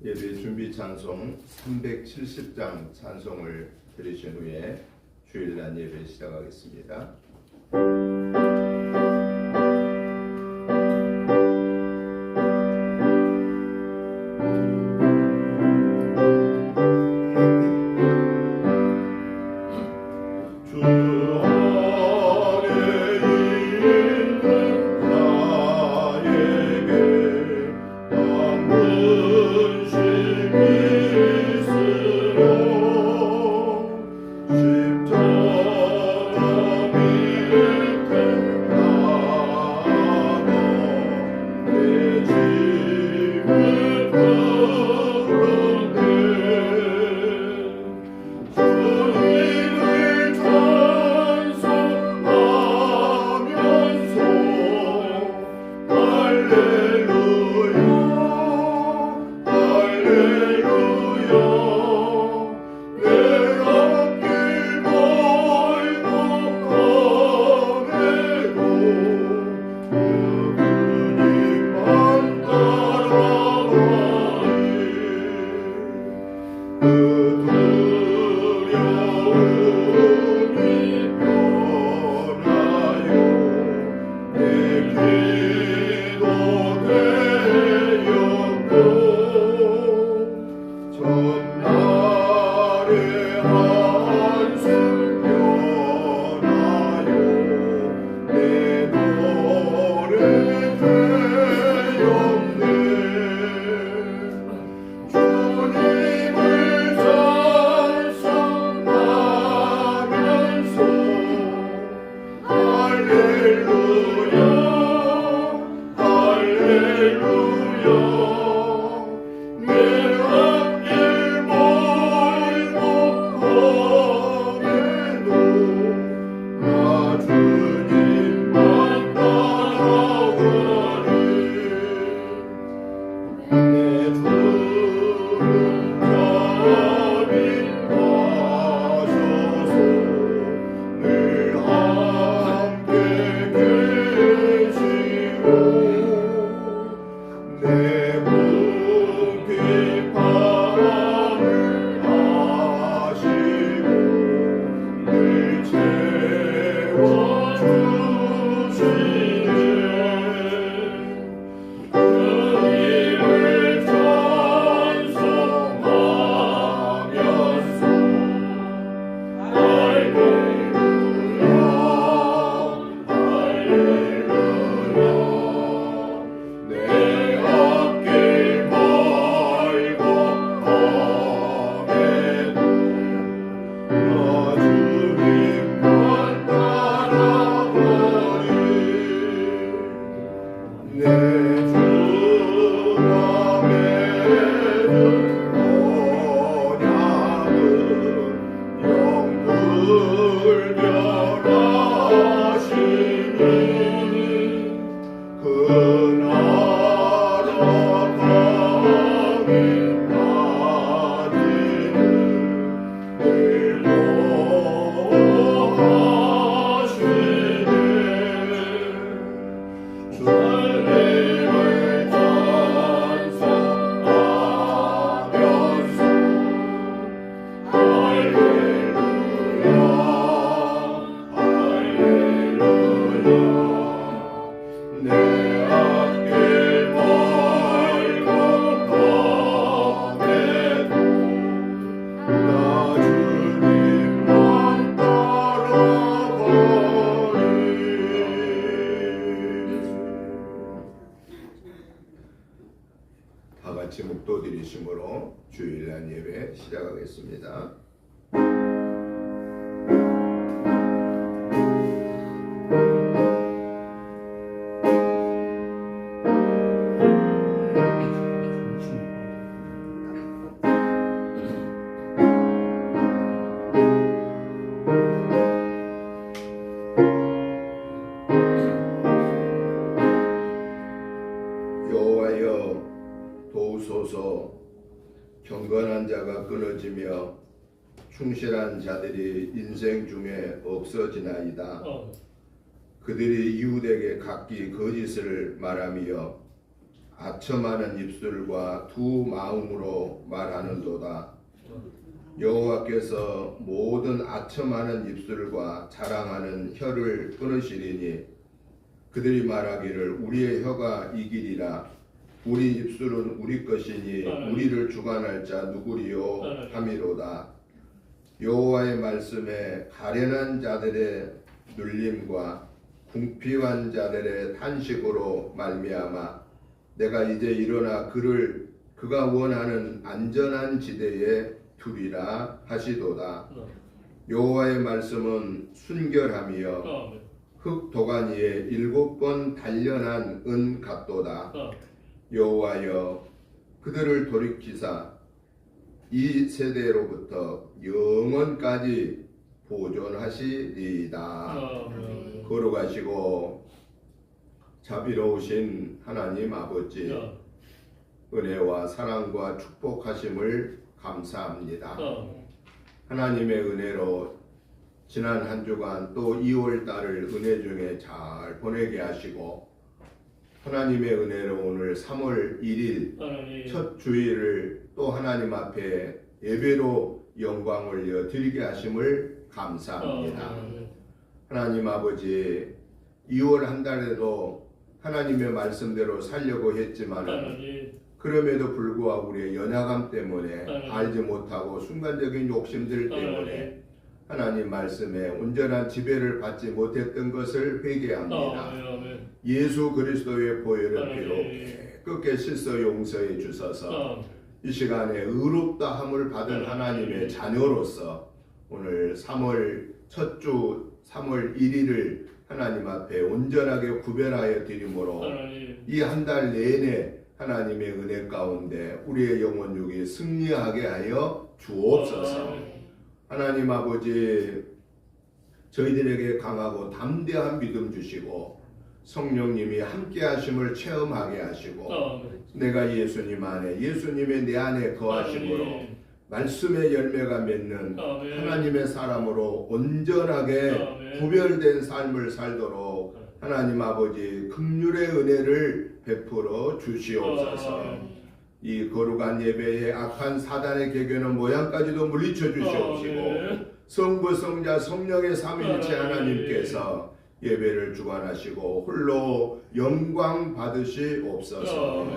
예배 준비 찬송 370장 찬송을 들으신 후에 주일날 예배 시작하겠습니다. 같이 묵도드리심으로 주일날 예배 시작하겠습니다. 여호와여 도우소서. 경건한 자가 끊어지며 충실한 자들이 인생 중에 없어지나이다. 그들이 이웃에게 각기 거짓을 말하며 아첨하는 입술과 두 마음으로 말하는도다. 여호와께서 모든 아첨하는 입술과 자랑하는 혀를 끊으시리니 그들이 말하기를 우리의 혀가 이기리라. 우리 입술은 우리 것이니 우리를 주관할 자 누구리요 하미로다. 여호와의 말씀에 가련한 자들의 눌림과 궁핍한 자들의 탄식으로 말미암아 내가 이제 일어나 그가 원하는 안전한 지대에 두리라 하시도다. 여호와의 말씀은 순결함이여 흙 도가니에 7번 단련한 은 같도다. 여호와여 그들을 돌이키사 이 세대로부터 영원까지 보존하시리이다. 거룩하시고 자비로우신 하나님 아버지, 은혜와 사랑과 축복하심을 감사합니다. 하나님의 은혜로 지난 한 주간 또 2월 달을 은혜 중에 잘 보내게 하시고 하나님의 은혜로 오늘 3월 1일 첫 주일을 또 하나님 앞에 예배로 영광을 드리게 하심을 감사합니다. 하나님 아버지, 2월 한 달에도 하나님의 말씀대로 살려고 했지만은 그럼에도 불구하고 우리의 연약함 때문에 알지 못하고 순간적인 욕심들 때문에 하나님 말씀에 온전한 지배를 받지 못했던 것을 회개합니다. 예수 그리스도의 보혈의 피로 깨끗게 씻어 용서해 주셔서 이 시간에 의롭다함을 받은 하나님의 자녀로서 오늘 3월 첫 주 3월 1일을 하나님 앞에 온전하게 구별하여 드림으로 이 한 달 내내 하나님의 은혜 가운데 우리의 영혼 육이 승리하게 하여 주옵소서. 하나님 아버지, 저희들에게 강하고 담대한 믿음 주시고 성령님이 함께 하심을 체험하게 하시고 내가 예수님 안에, 예수님의 내 안에 거하심으로 말씀의 열매가 맺는 하나님의 사람으로 온전하게 구별된 삶을 살도록 하나님 아버지 긍휼의 은혜를 베풀어 주시옵소서. 이 거룩한 예배에 악한 사단의 개교는 모양까지도 물리쳐 주시옵시고 성부 성자 성령의 삼위일체 하나님께서 예배를 주관하시고 홀로 영광 받으시옵소서.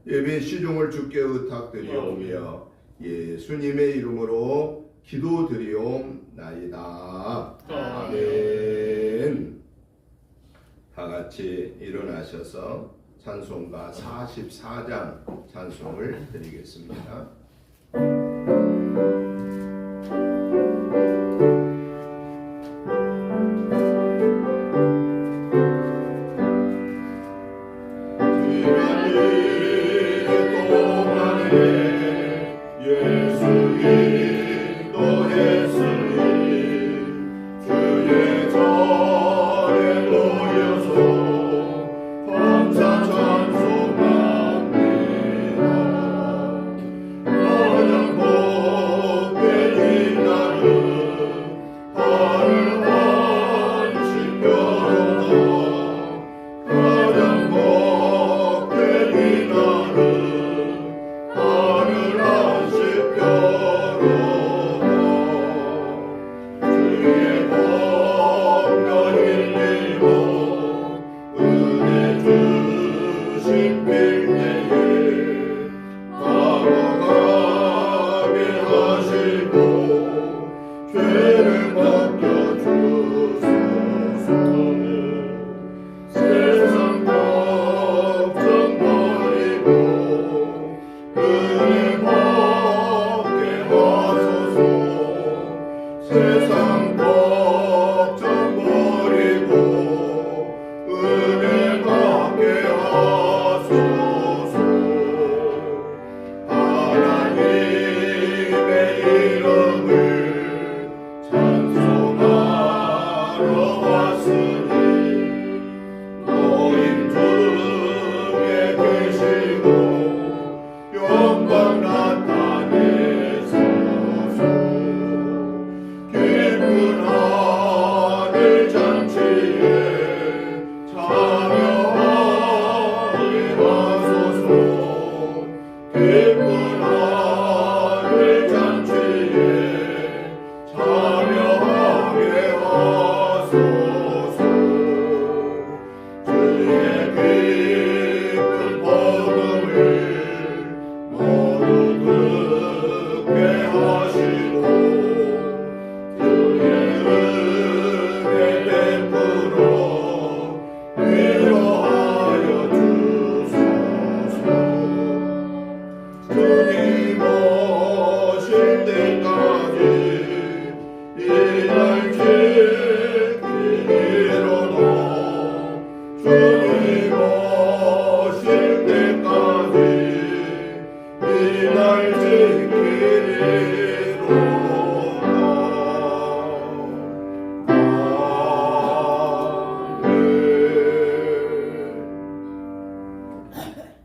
예배 시종을 주께 의탁드리오며 예수님의 이름으로 기도드리옵나이다. 아멘. 다 같이 일어나셔서 찬송가 44장 찬송을 드리겠습니다. 감사 찬송합니다.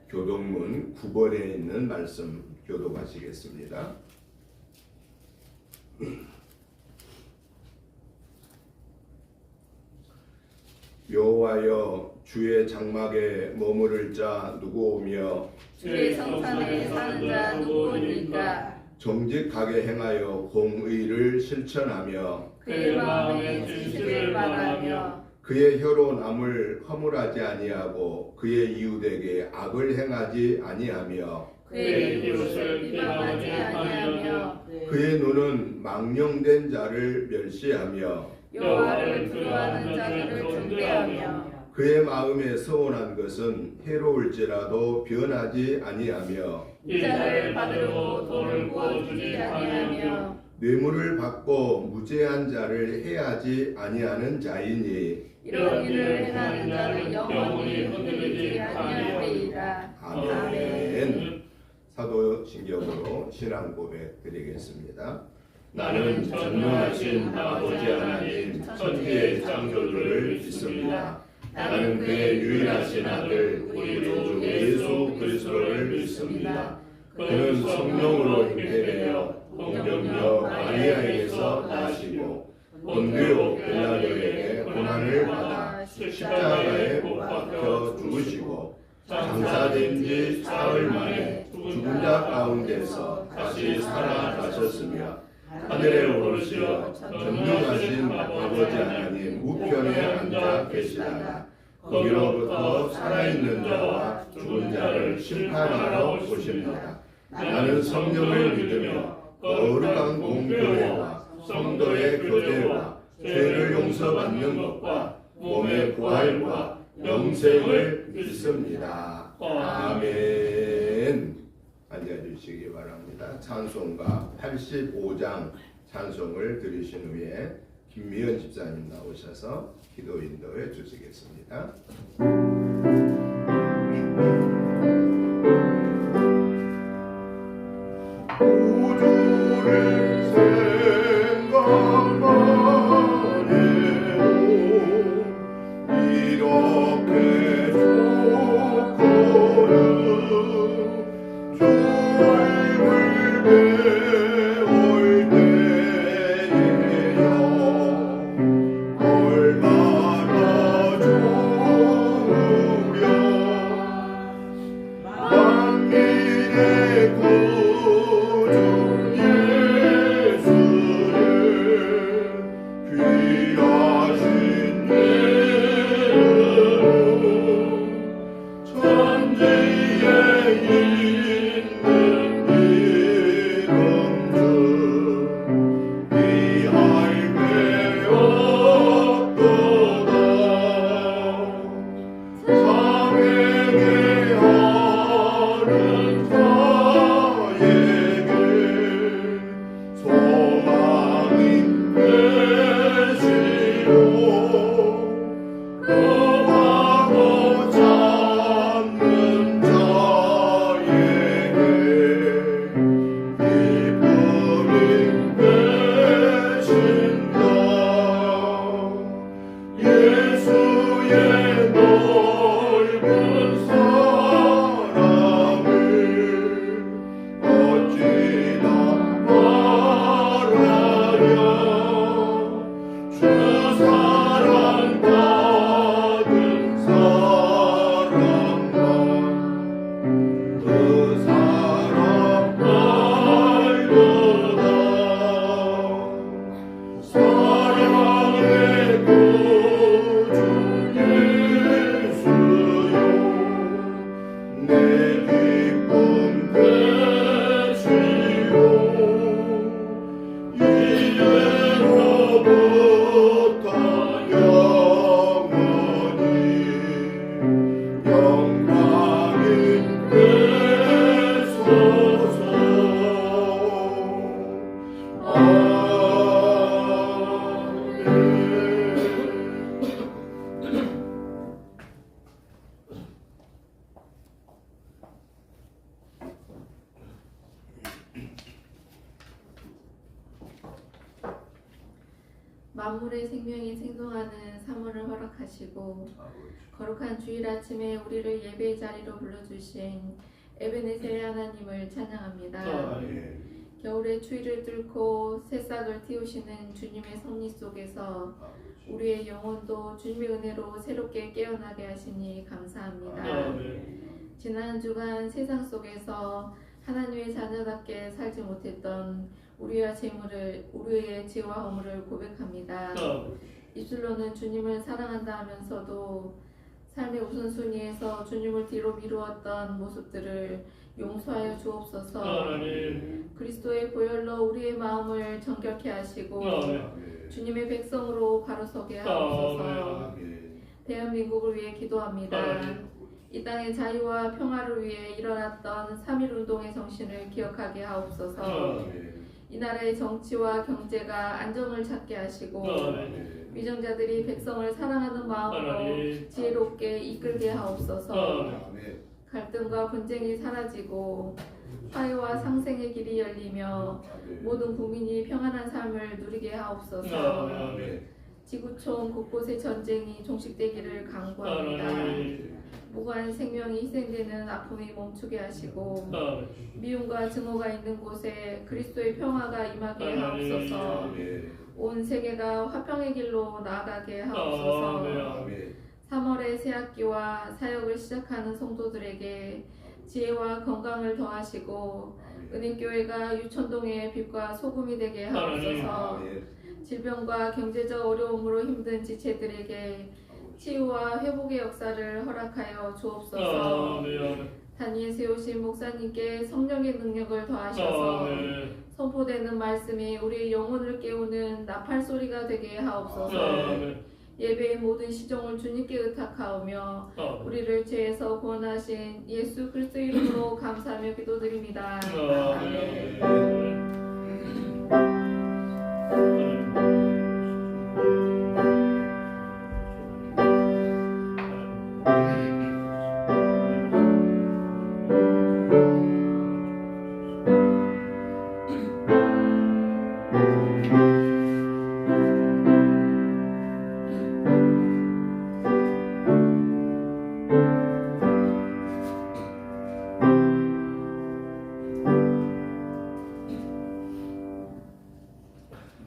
교동문 9번에 있는 말씀 교독하시겠습니다. 여호와여, 주의 장막에 머무를 자 누구오며 주의 성산에 사는 자 누구오니까. 정직하게 행하여 공의를 실천하며 그의 마음에 진실을 말하며 그의 혀로 남을 허물하지 아니하고 그의 이웃에게 악을 행하지 아니하며 그의 이웃을 비방하지 아니하며 그의 눈은 망령된 자를 멸시하며 여호와를 두려워하는 자들을 존대하며 그의 마음에 서운한 것은 해로울지라도 변하지 아니하며 이자를 받으려고 돈을 구워주지 아니하며 뇌물을 받고 무죄한 자를 해하지 아니하는 자이니 이런 일을 행하는 자를 영원히 흔들리지 아니하리이다. 아멘. 사도신경으로 신앙 고백 드리겠습니다. 나는 전능하신 아버지 하나님 천지의 창조주를 믿습니다. 나는 그의 유일하신 아들 우리 주 예수 그리스도를 믿습니다. 그는 성령으로 잉태되어 동정녀 마리아에게서 나시고 본디오 빌라도에게 고난을 받아 십자가에 못 박혀 죽으시고 장사된 지 사흘 만에 죽은 자 가운데서 다시 살아나셨으며 하늘에 오르시어 전능하신 아버지 하나님 우편에 앉아 계시다가 거기로부터 살아있는 자와 죽은 자를 심판하러 오십니다. 나는 성령을 믿으며 거룩한 공교회와 성도의 교제와 죄를 용서받는 것과 몸의 부활과 영생을 믿습니다. 아멘. 앉아주시기 바랍니다. 찬송가 85장 찬송을 들으신 후에 김미연 집사님 나오셔서 기도 인도해 주시겠습니다. 우주를 생각만 해도 이렇게 좋거든. 주님을 배울 때에야 얼마나 좋으랴. 만물의 생명이 생동하는 사물을 허락하시고 거룩한 주일 아침에 우리를 예배의 자리로 불러주신 에베네셀 하나님을 찬양합니다. 겨울의 추위를 뚫고 새싹을 틔우시는 주님의 섭리 속에서 우리의 영혼도 주님의 은혜로 새롭게 깨어나게 하시니 감사합니다. 지난 주간 세상 속에서 하나님의 자녀답게 살지 못했던 우리의 죄와 허물을 고백합니다. 입술로는 주님을 사랑한다 하면서도 삶의 우선순위에서 주님을 뒤로 미루었던 모습들을 용서하여 주옵소서. 그리스도의 보혈로 우리의 마음을 정결케 하시고 주님의 백성으로 바로서게 하옵소서. 대한민국을 위해 기도합니다. 이 땅의 자유와 평화를 위해 일어났던 3.1운동의 정신을 기억하게 하옵소서. 이 나라의 정치와 경제가 안정을 찾게 하시고 위정자들이 백성을 사랑하는 마음으로 지혜롭게 이끌게 하옵소서. 갈등과 분쟁이 사라지고 화해와 상생의 길이 열리며 모든 국민이 평안한 삶을 누리게 하옵소서. 지구촌 곳곳의 전쟁이 종식되기를 간구합니다. 무고한 생명이 희생되는 아픔이 멈추게 하시고 미움과 증오가 있는 곳에 그리스도의 평화가 임하게 하옵소서. 온 세계가 화평의 길로 나아가게 하옵소서. 3월의 새학기와 사역을 시작하는 성도들에게 지혜와 건강을 더하시고 은혜교회가 유천동의 빛과 소금이 되게 하옵소서. 질병과 경제적 어려움으로 힘든 지체들에게 치유와 회복의 역사를 허락하여 주옵소서. 단위에 세우신 목사님께 성령의 능력을 더하셔서 선포되는 말씀이 우리의 영혼을 깨우는 나팔 소리가 되게 하옵소서. 예배의 모든 시종을 주님께 의탁하오며 우리를 죄에서 구원하신 예수 그리스도 이름으로 감사하며 기도드립니다. 아멘.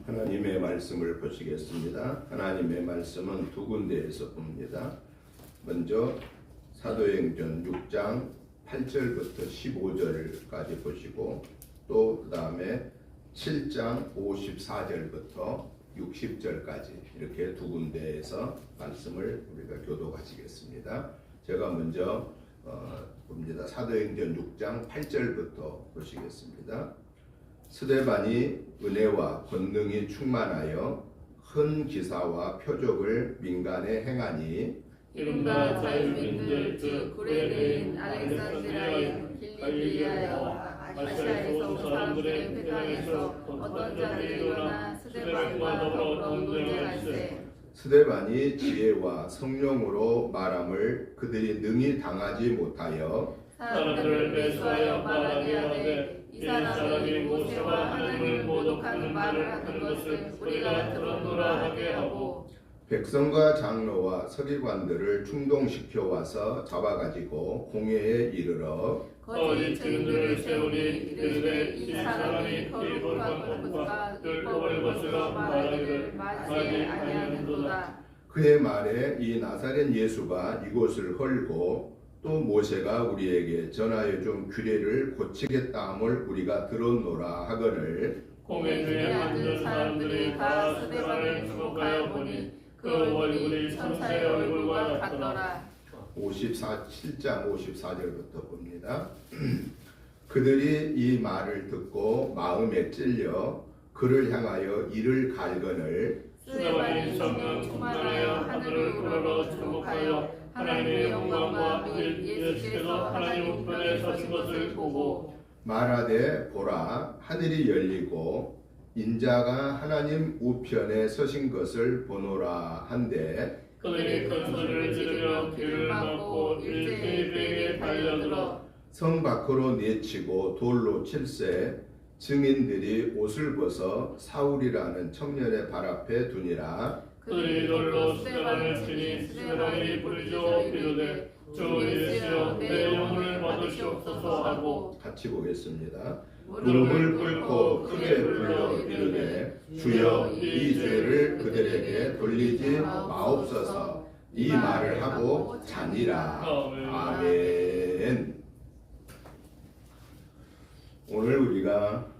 하나님의 말씀을 보시겠습니다. 하나님의 말씀은 두 군데에서 봅니다. 먼저 사도행전 6장 8절부터 15절까지 보시고 또 그 다음에 7장 54절부터 60절까지 이렇게 두 군데에서 말씀을 우리가 교독하시겠습니다. 제가 먼저 봅니다. 사도행전 6장 8절부터 보시겠습니다. 스데반이 은혜와 권능이 충만하여 큰 기사와 표적을 민간에 행하니 이른바 자유민들 즉 구레네인 알렉산드라인 길리기아여 아시아에서 온 사람들의 회당에서 어떤 자들이 일어나 스데반과 더불어 논쟁할세. 스데반이 지혜와 성령으로 말함을 그들이 능히 당하지 못하여 사람들을 매수하여 말하게 하되 이 사람이 모세와 하나님을 모독하는 말을 하는 것을 우리가 들었노라 하게 하고 백성과 장로와 서기관들을 충동시켜 와서 잡아가지고 공회에 이르러 거짓 증인들을 세우니 이르되 이 사람이 거룩한 것과 율법을 거스러 말하기를 마치 아니하는도다. 그의 말에 이 나사렛 예수가 이곳을 헐고 또 모세가 우리에게 전하여 준 규례를 고치겠다 함을 우리가 들었노라 하거늘 공회 중에 앉은 사람들이 다 스데반을 주목하여 보니 그 얼굴이 천사의 얼굴과 같더라. 7장 54절부터 봅니다. 그들이 이 말을 듣고 마음에 찔려 그를 향하여 이를 갈거늘 스데반이 성령 충만하여 하늘을 우러러 주목하여 하나님의 영광과 및 예수께서 하나님 우편에 서신 것을 보고 말하되 보라 하늘이 열리고 인자가 하나님 우편에 서신 것을 보노라 한데 그들이 큰 소리를 지르며 귀를 막고 일제히 벽에 달려들어 성 밖으로 내치고 돌로 칠세 증인들이 옷을 벗어 사울이라는 청년의 발 앞에 두니라. 그들이 돌로 스데반을 치니 스데반이 부르짖어 이르되 주 예수여 내 영혼을 받으시옵소서 하고 같이 보겠습니다. 무릎을 무릎을 꿇고 크게 불러 이르되 주여 이 죄를 그들에게 돌리지 마옵소서. 이 말을 하고 자니라. 아멘. 오늘 우리가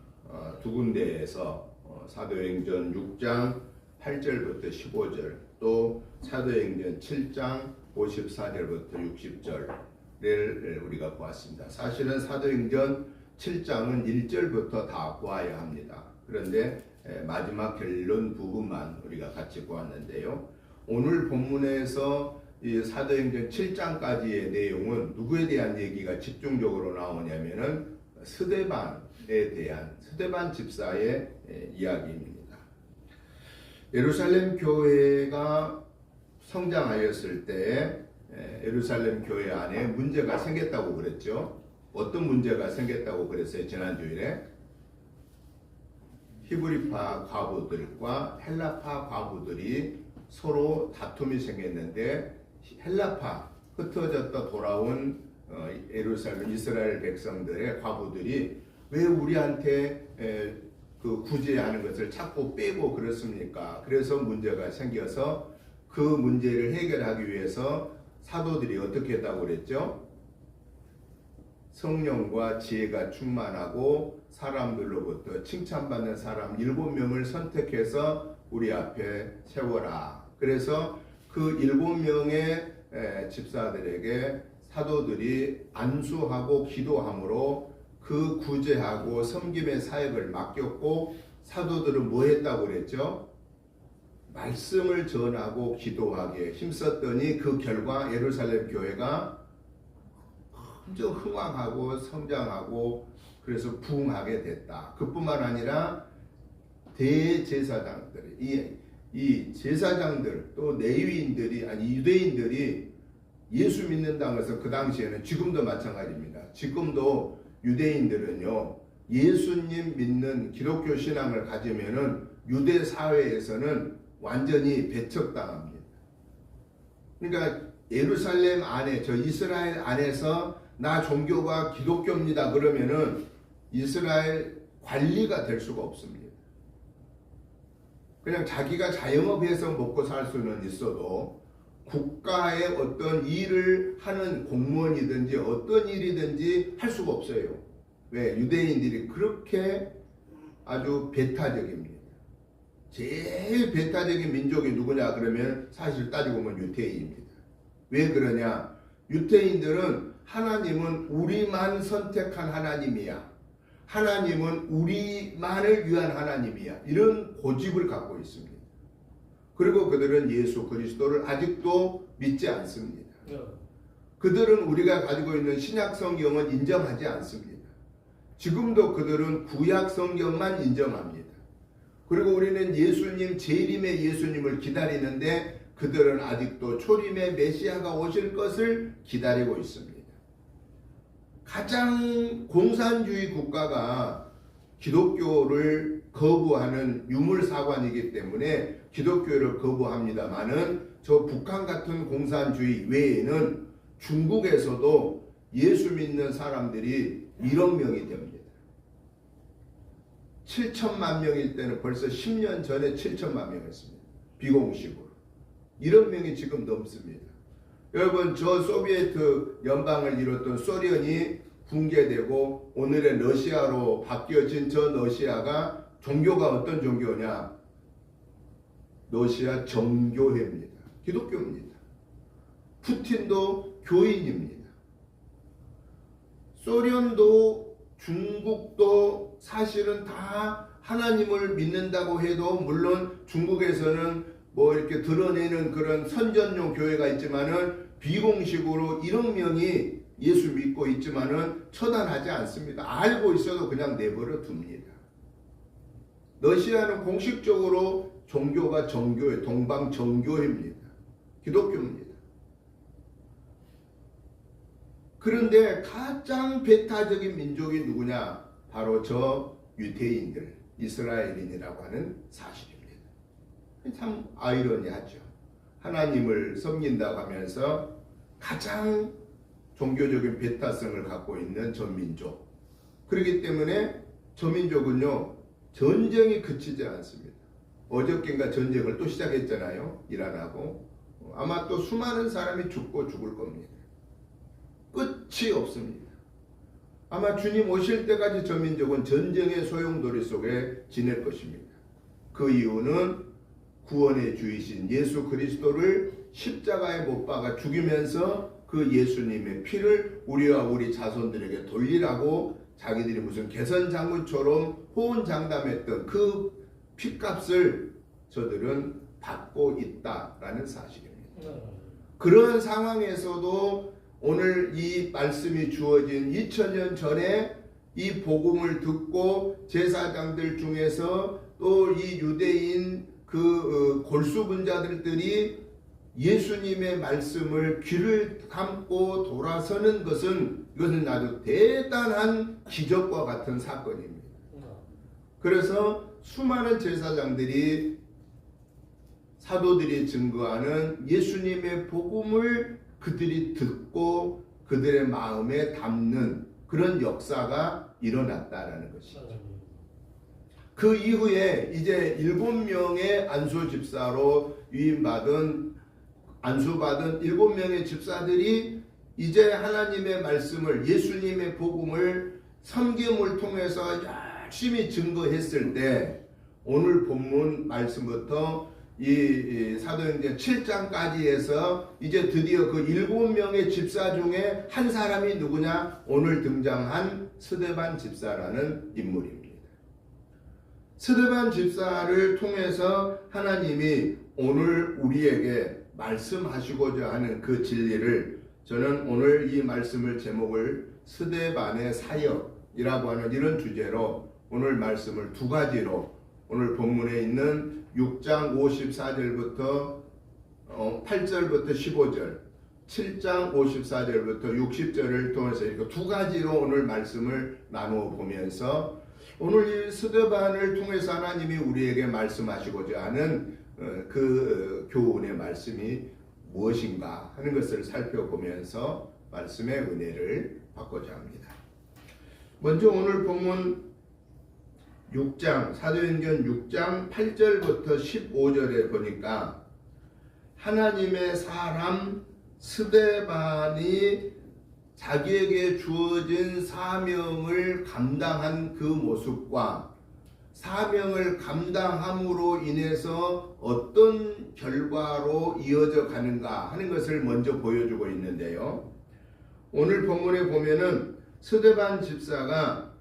두 군데에서 사도행전 6장 8절부터 15절 또 사도행전 7장 54절부터 60절을 우리가 보았습니다. 사실은 사도행전 7장은 1절부터 다 보아야 합니다. 그런데 마지막 결론 부분만 우리가 같이 보았는데요. 오늘 본문에서 이 사도행전 7장까지의 내용은 누구에 대한 얘기가 집중적으로 나오냐면은 스데반에 대한 스데반 집사의 이야기입니다. 예루살렘 교회가 성장하였을 때 예루살렘 교회 안에 문제가 생겼다고 그랬죠. 어떤 문제가 생겼다고 그랬어요? 지난주일에 히브리파 과부들과 헬라파 과부들이 서로 다툼이 생겼는데 헬라파 흩어졌다 돌아온 예루살렘 이스라엘 백성들의 과부들이 왜 우리한테 그 구제하는 것을 자꾸 빼고 그렇습니까? 그래서 문제가 생겨서 그 문제를 해결하기 위해서 사도들이 어떻게 했다고 그랬죠? 성령과 지혜가 충만하고 사람들로부터 칭찬받는 사람 7명을 선택해서 우리 앞에 세워라. 그래서 그 7명의 집사들에게 사도들이 안수하고 기도함으로 그 구제하고 섬김의 사역을 맡겼고 완전히 뭐 했다고 그랬죠? 말씀을 전하고 기도하기에 힘썼더니 그 결과 예루살렘 교회가 엄청 흥왕하고 성장하고 그래서 부흥하게 됐다. 그뿐만 아니라 대제사장들, 이 제사장들 또 레위인들이 아니 유대인들이 예수 믿는다고 해서 그 당시에는 지금도 마찬가지입니다. 지금도 유대인들은요 예수님 믿는 기독교 신앙을 가지면은 유대 사회에서는 완전히 배척당합니다. 그러니까 예루살렘 안에 저 이스라엘 안에서 나 종교가 기독교입니다 그러면은 이스라엘 관리가 될 수가 없습니다. 그냥 자기가 자영업해서 먹고 살 수는 있어도 국가의 어떤 일을 하는 공무원이든지 어떤 일이든지 할 수가 없어요. 왜? 유대인들이 그렇게 아주 배타적입니다. 제일 배타적인 민족이 누구냐 그러면 사실 따지고 보면 유대인입니다. 왜 그러냐? 유대인들은 하나님은 우리만 선택한 하나님이야. 하나님은 우리만을 위한 하나님이야. 이런 고집을 갖고 있습니다. 그리고 그들은 예수 그리스도를 아직도 믿지 않습니다. 그들은 우리가 가지고 있는 신약 성경은 인정하지 않습니다. 지금도 그들은 구약 성경만 인정합니다. 그리고 우리는 예수님 재림의 예수님을 기다리는데 그들은 아직도 초림의 메시아가 오실 것을 기다리고 있습니다. 가장 공산주의 국가가 기독교를 거부하는 유물사관이기 때문에 기독교를 거부합니다마는 저 북한 같은 공산주의 외에는 중국에서도 예수 믿는 사람들이 1억 명이 됩니다. 7천만 명일 때는 벌써 10년 전에 7천만 명이었습니다. 비공식으로. 1억 명이 지금 넘습니다. 여러분 저 소비에트 연방을 이뤘던 소련이 붕괴되고 오늘의 러시아로 바뀌어진 저 러시아가 종교가 어떤 종교냐? 러시아 정교회입니다. 기독교입니다. 푸틴도 교인입니다. 소련도 중국도 사실은 다 하나님을 믿는다고 해도 물론 중국에서는 뭐 이렇게 드러내는 그런 선전용 교회가 있지만은 비공식으로 1억 명이 예수 믿고 있지만은 처단하지 않습니다. 알고 있어도 그냥 내버려 둡니다. 러시아는 공식적으로 종교가 정교회, 동방 정교회입니다. 기독교입니다. 그런데 가장 배타적인 민족이 누구냐? 바로 저 유대인들, 이스라엘인이라고 하는 사실입니다. 참 아이러니하죠. 하나님을 섬긴다고 하면서 가장 종교적인 배타성을 갖고 있는 전민족. 그렇기 때문에 저민족은요, 전쟁이 그치지 않습니다. 어저께인가 전쟁을 또 시작했잖아요. 이란하고. 아마 또 수많은 사람이 죽고 죽을 겁니다. 끝이 없습니다. 아마 주님 오실 때까지 저민족은 전쟁의 소용돌이 속에 지낼 것입니다. 그 이유는 구원의 주이신 예수 그리스도를 십자가에 못 박아 죽이면서 그 예수님의 피를 우리와 우리 자손들에게 돌리라고 자기들이 무슨 개선장군처럼 호언장담했던 그 피값을 저들은 받고 있다라는 사실입니다. 그런 상황에서도 오늘 이 말씀이 주어진 2000년 전에 이 복음을 듣고 제사장들 중에서 또 이 유대인 그 골수분자들이 예수님의 말씀을 귀를 감고 돌아서는 것은 이것은 아주 대단한 기적과 같은 사건입니다. 그래서 수많은 제사장들이 사도들이 증거하는 예수님의 복음을 그들이 듣고 그들의 마음에 담는 그런 역사가 일어났다라는 것이죠. 그 이후에 이제 7명의 안수 집사로 안수받은 7명의 집사들이 이제 하나님의 말씀을, 예수님의 복음을 섬김을 통해서 열심히 증거했을 때 오늘 본문 말씀부터 이 사도행전 7장까지 해서 이제 드디어 그 7명의 집사 중에 한 사람이 누구냐? 오늘 등장한 스데반 집사라는 인물입니다. 스데반 집사를 통해서 하나님이 오늘 우리에게 말씀하시고자 하는 그 진리를, 저는 오늘 이 말씀을 제목을 스데반의 사역이라고 하는 이런 주제로 오늘 말씀을 두 가지로 오늘 본문에 있는 6장 54절부터 8절부터 15절, 7장 54절부터 60절을 통해서 이렇게 두 가지로 오늘 말씀을 나누어 보면서 오늘 이 스데반을 통해서 하나님이 우리에게 말씀하시고자 하는 그 교훈의 말씀이 무엇인가 하는 것을 살펴보면서 말씀의 은혜를 받고자 합니다. 먼저 오늘 본문 6장, 사도행전 6장 8절부터 15절에 보니까 하나님의 사람 스데반이 자기에게 주어진 사명을 감당한 그 모습과 사명을 감당함으로 인해서 어떤 결과로 이어져 가는가 하는 것을 먼저 보여주고 있는데요. 오늘 본문에 보면은 스데반 집사가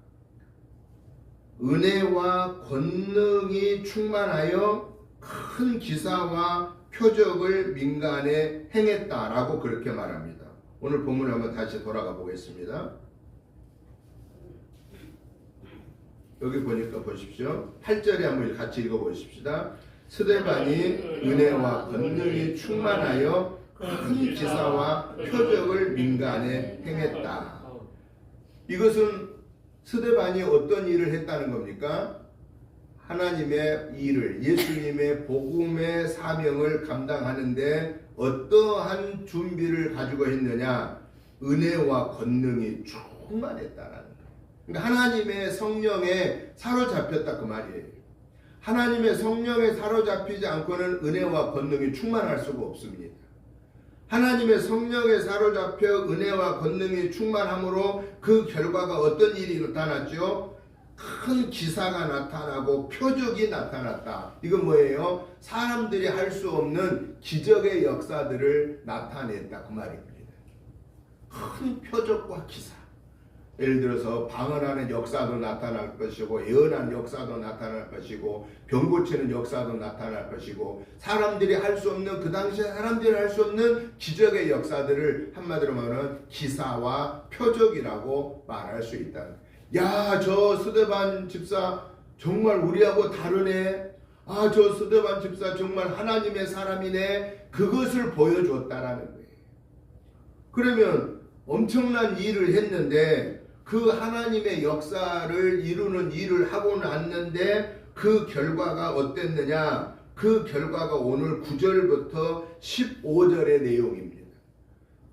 은혜와 권능이 충만하여 큰 기사와 표적을 민간에 행했다라고 그렇게 말합니다. 오늘 본문을 한번 다시 돌아가 보겠습니다. 여기 보니까 보십시오. 8절에 한번 같이 읽어보십시다. 스데반이 은혜와 권능이 충만하여 큰 기사와 표적을 민간에 행했다. 이것은 스데반이 어떤 일을 했다는 겁니까? 하나님의 일을, 예수님의 복음의 사명을 감당하는데 어떠한 준비를 가지고 했느냐? 은혜와 권능이 충만했다라는 거예요. 그러니까 하나님의 성령에 사로잡혔다 그 말이에요. 하나님의 성령에 사로잡히지 않고는 은혜와 권능이 충만할 수가 없습니다. 하나님의 성령에 사로잡혀 은혜와 권능이 충만함으로 그 결과가 어떤 일이 나타났죠? 큰 기사가 나타나고 표적이 나타났다. 이건 뭐예요? 사람들이 할 수 없는 기적의 역사들을 나타냈다 그 말입니다. 큰 표적과 기사. 예를 들어서 방언하는 역사도 나타날 것이고 예언하는 역사도 나타날 것이고 병 고치는 역사도 나타날 것이고 사람들이 할 수 없는, 그 당시에 사람들이 할 수 없는 기적의 역사들을 한마디로 말하면 기사와 표적이라고 말할 수 있다. 야, 저 스데반 집사 정말 우리하고 다르네. 아, 저 스데반 집사 정말 하나님의 사람이네. 그것을 보여줬다라는 거예요. 그러면 엄청난 일을 했는데 그 하나님의 역사를 이루는 일을 하고 났는데 그 결과가 어땠느냐? 그 결과가 오늘 9절부터 15절의 내용입니다.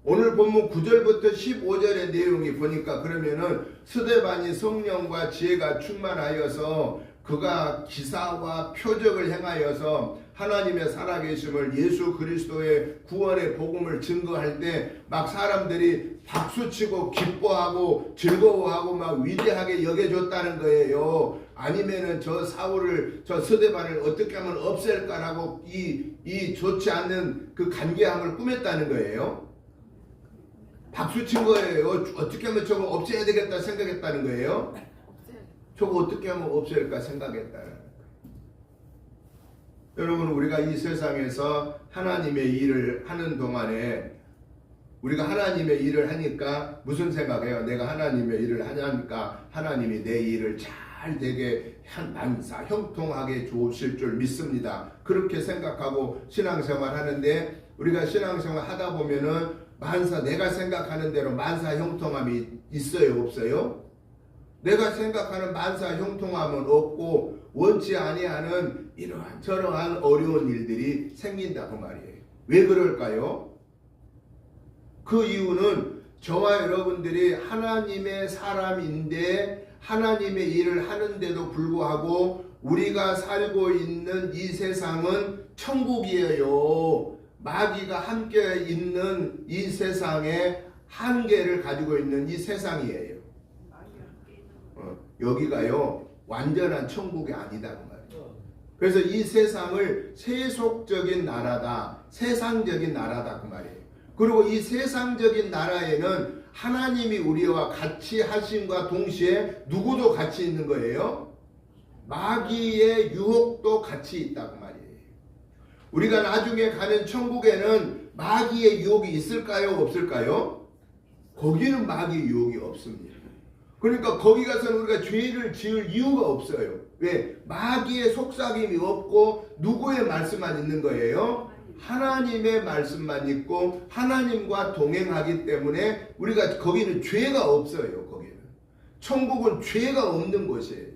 오늘 본문 9절부터 15절의 내용이 보니까 그러면은 스데반이 성령과 지혜가 충만하여서 그가 기사와 표적을 행하여서 하나님의 살아계심을 예수 그리스도의 구원의 복음을 증거할 때 막 사람들이 박수치고 기뻐하고 즐거워하고 막 위대하게 여겨줬다는 거예요. 아니면은 저 사울을 저 스데반을 어떻게 하면 없앨까라고 이 좋지 않는 그 간계함을 꾸몄다는 거예요. 박수친 거예요. 어떻게 하면 저거 없애야 되겠다 생각했다는 거예요. 저거 어떻게 하면 없앨까 생각했다는 거예요. 여러분, 우리가 이 세상에서 하나님의 일을 하는 동안에 우리가 하나님의 일을 하니까 무슨 생각해요? 내가 하나님의 일을 하니까 하나님이 내 일을 잘 되게 만사 형통하게 주실 줄 믿습니다. 그렇게 생각하고 신앙생활 하는데 우리가 신앙생활 하다 보면은 만사 내가 생각하는 대로 만사 형통함이 있어요, 없어요? 내가 생각하는 만사 형통함은 없고 원치 아니하는 이러한 저러한 어려운 일들이 생긴다고 말이에요. 왜 그럴까요? 그 이유는 저와 여러분들이 하나님의 사람인데 하나님의 일을 하는데도 불구하고 우리가 살고 있는 이 세상은 천국이에요. 마귀가 함께 있는 이 세상에 한계를 가지고 있는 이 세상이에요. 여기가요 완전한 천국이 아니다고 말이에요. 그래서 이 세상을 세속적인 나라다, 세상적인 나라다 그 말이에요. 그리고 이 세상적인 나라에는 하나님이 우리와 같이 하심과 동시에 누구도 같이 있는 거예요? 마귀의 유혹도 같이 있다고 말이에요. 우리가 나중에 가는 천국에는 마귀의 유혹이 있을까요? 없을까요? 거기는 마귀의 유혹이 없습니다. 그러니까 거기 가서는 우리가 죄를 지을 이유가 없어요. 왜? 마귀의 속삭임이 없고 누구의 말씀만 있는 거예요? 하나님의 말씀만 있고 하나님과 동행하기 때문에 우리가 거기는 죄가 없어요. 거기는 천국은 죄가 없는 곳이에요.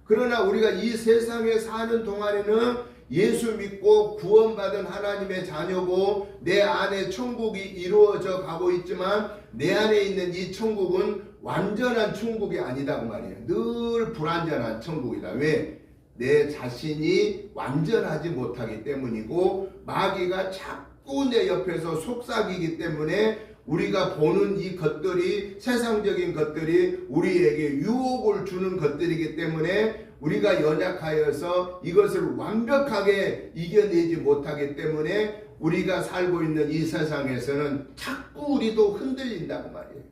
그러나 우리가 이 세상에 사는 동안에는 예수 믿고 구원받은 하나님의 자녀고 내 안에 천국이 이루어져 가고 있지만 내 안에 있는 이 천국은 완전한 천국이 아니다고 말이에요. 늘 불완전한 천국이다. 왜? 내 자신이 완전하지 못하기 때문이고 마귀가 자꾸 내 옆에서 속삭이기 때문에 우리가 보는 이 것들이 세상적인 것들이 우리에게 유혹을 주는 것들이기 때문에 우리가 연약하여서 이것을 완벽하게 이겨내지 못하기 때문에 우리가 살고 있는 이 세상에서는 자꾸 우리도 흔들린다고 말이에요.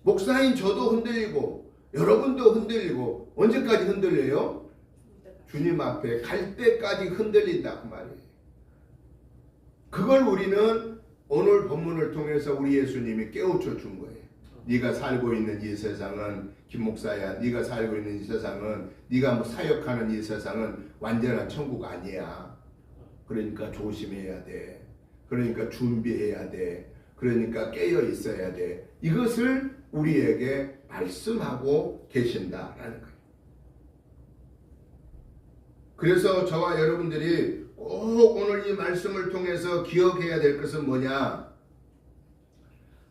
목사인 저도 흔들리고 여러분도 흔들리고 언제까지 흔들려요? 주님 앞에 갈 때까지 흔들린다고 말이에요. 그걸 우리는 오늘 본문을 통해서 우리 예수님이 깨우쳐 준 거예요. 네가 살고 있는 이 세상은 김 목사야, 네가 살고 있는 이 세상은 네가 뭐 사역하는 이 세상은 완전한 천국 아니야. 그러니까 조심해야 돼. 그러니까 준비해야 돼. 그러니까 깨어 있어야 돼. 이것을 우리에게 말씀하고 계신다라는 거예요. 그래서 저와 여러분들이 꼭 오늘 이 말씀을 통해서 기억해야 될 것은 뭐냐?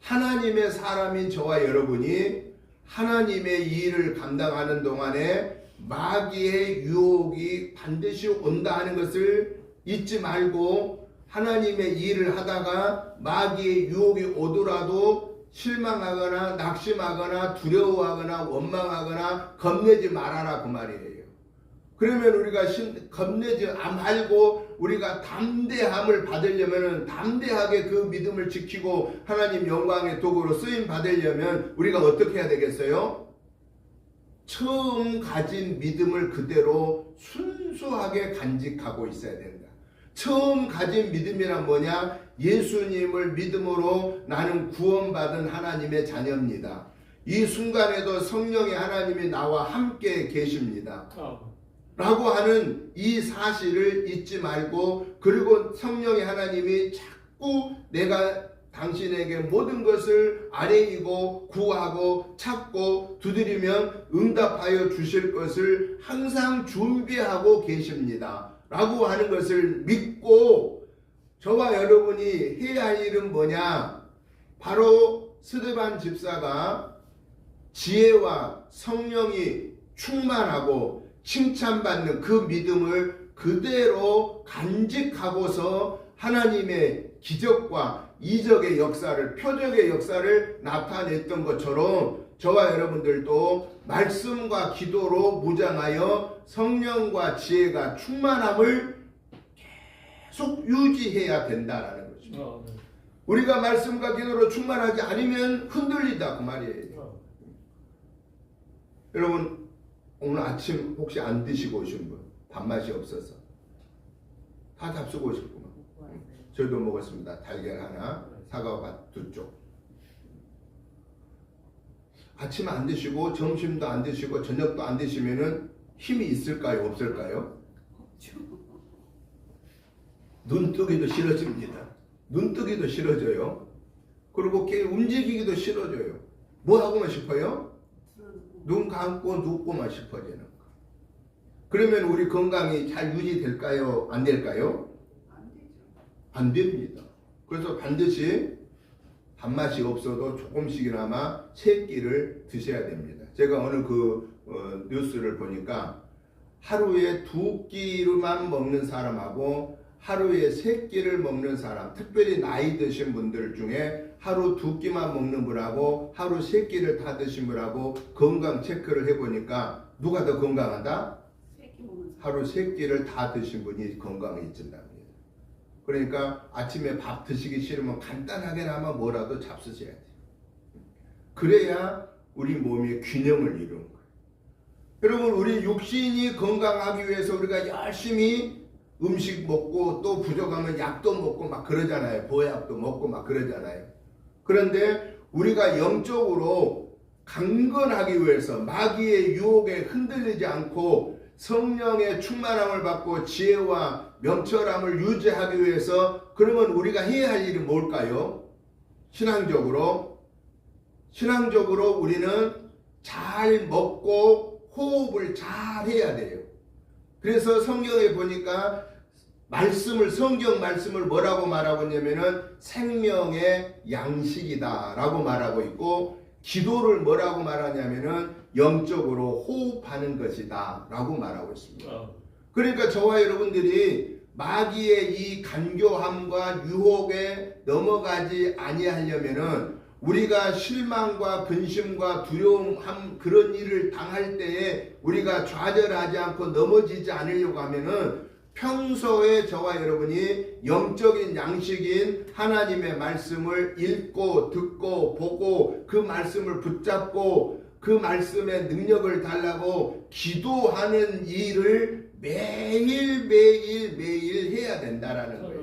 하나님의 사람인 저와 여러분이 하나님의 일을 감당하는 동안에 마귀의 유혹이 반드시 온다 하는 것을 잊지 말고 하나님의 일을 하다가 마귀의 유혹이 오더라도 실망하거나 낙심하거나 두려워하거나 원망하거나 겁내지 말아라 그 말이에요. 그러면 우리가 겁내지 말고 우리가 담대함을 받으려면 담대하게 그 믿음을 지키고 하나님 영광의 도구로 쓰임 받으려면 우리가 어떻게 해야 되겠어요? 처음 가진 믿음을 그대로 순수하게 간직하고 있어야 된다. 처음 가진 믿음이란 뭐냐? 예수님을 믿음으로 나는 구원받은 하나님의 자녀입니다. 이 순간에도 성령의 하나님이 나와 함께 계십니다. 라고 하는 이 사실을 잊지 말고 그리고 성령의 하나님이 자꾸 내가 당신에게 모든 것을 아뢰이고 구하고 찾고 두드리면 응답하여 주실 것을 항상 준비하고 계십니다. 라고 하는 것을 믿고 저와 여러분이 해야 할 일은 뭐냐? 바로 스데반 집사가 지혜와 성령이 충만하고 칭찬받는 그 믿음을 그대로 간직하고서 하나님의 기적과 이적의 역사를, 표적의 역사를 나타냈던 것처럼 저와 여러분들도 말씀과 기도로 무장하여 성령과 지혜가 충만함을 계속 유지해야 된다라는 거죠. 우리가 말씀과 기도로 충만하지 않으면 흔들린다 그 말이에요. 여러분 오늘 아침 혹시 안 드시고 오신 분, 밥맛이 없어서 다 잡수고 오셨구만. 저도 먹었습니다. 달걀 하나, 사과밭 2쪽. 아침 안 드시고 점심도 안 드시고 저녁도 안 드시면은 힘이 있을까요? 없을까요? 눈뜨기도 싫어집니다. 눈뜨기도 싫어져요. 그리고 움직이기도 싫어져요. 뭐 하고만 싶어요? 눈 감고 눕고만 싶어지는 거. 그러면 우리 건강이 잘 유지될까요? 안 될까요? 안 됩니다. 그래서 반드시 밥맛이 없어도 조금씩이나마 세 끼를 드셔야 됩니다. 제가 어느 뉴스를 보니까 하루에 2끼만 먹는 사람하고 하루에 3끼를 먹는 사람, 특별히 나이 드신 분들 중에 하루 2끼만 먹는 분하고 하루 3끼를 다 드신 분하고 건강 체크를 해보니까 누가 더 건강하다? 하루 3끼를 다 드신 분이 건강해진답니다. 그러니까 아침에 밥 드시기 싫으면 간단하게나마 뭐라도 잡수셔야 돼요. 그래야 우리 몸의 균형을 이루는 거예요. 여러분 우리 육신이 건강하기 위해서 우리가 열심히 음식 먹고 또 부족하면 약도 먹고 막 그러잖아요. 보약도 먹고 막 그러잖아요. 그런데 우리가 영적으로 강건하기 위해서 마귀의 유혹에 흔들리지 않고 성령의 충만함을 받고 지혜와 명철함을 유지하기 위해서 그러면 우리가 해야 할 일이 뭘까요? 신앙적으로 우리는 잘 먹고 호흡을 잘 해야 돼요. 그래서 성경에 보니까 성경 말씀을 뭐라고 말하고 있냐면은 생명의 양식이다 라고 말하고 있고, 기도를 뭐라고 말하냐면은 영적으로 호흡하는 것이다 라고 말하고 있습니다. 그러니까 저와 여러분들이 마귀의 이 간교함과 유혹에 넘어가지 아니하려면은 우리가 실망과 근심과 두려움함 그런 일을 당할 때에 우리가 좌절하지 않고 넘어지지 않으려고 하면은 평소에 저와 여러분이 영적인 양식인 하나님의 말씀을 읽고 듣고 보고 그 말씀을 붙잡고 그 말씀의 능력을 달라고 기도하는 일을 매일 해야 된다라는 거예요.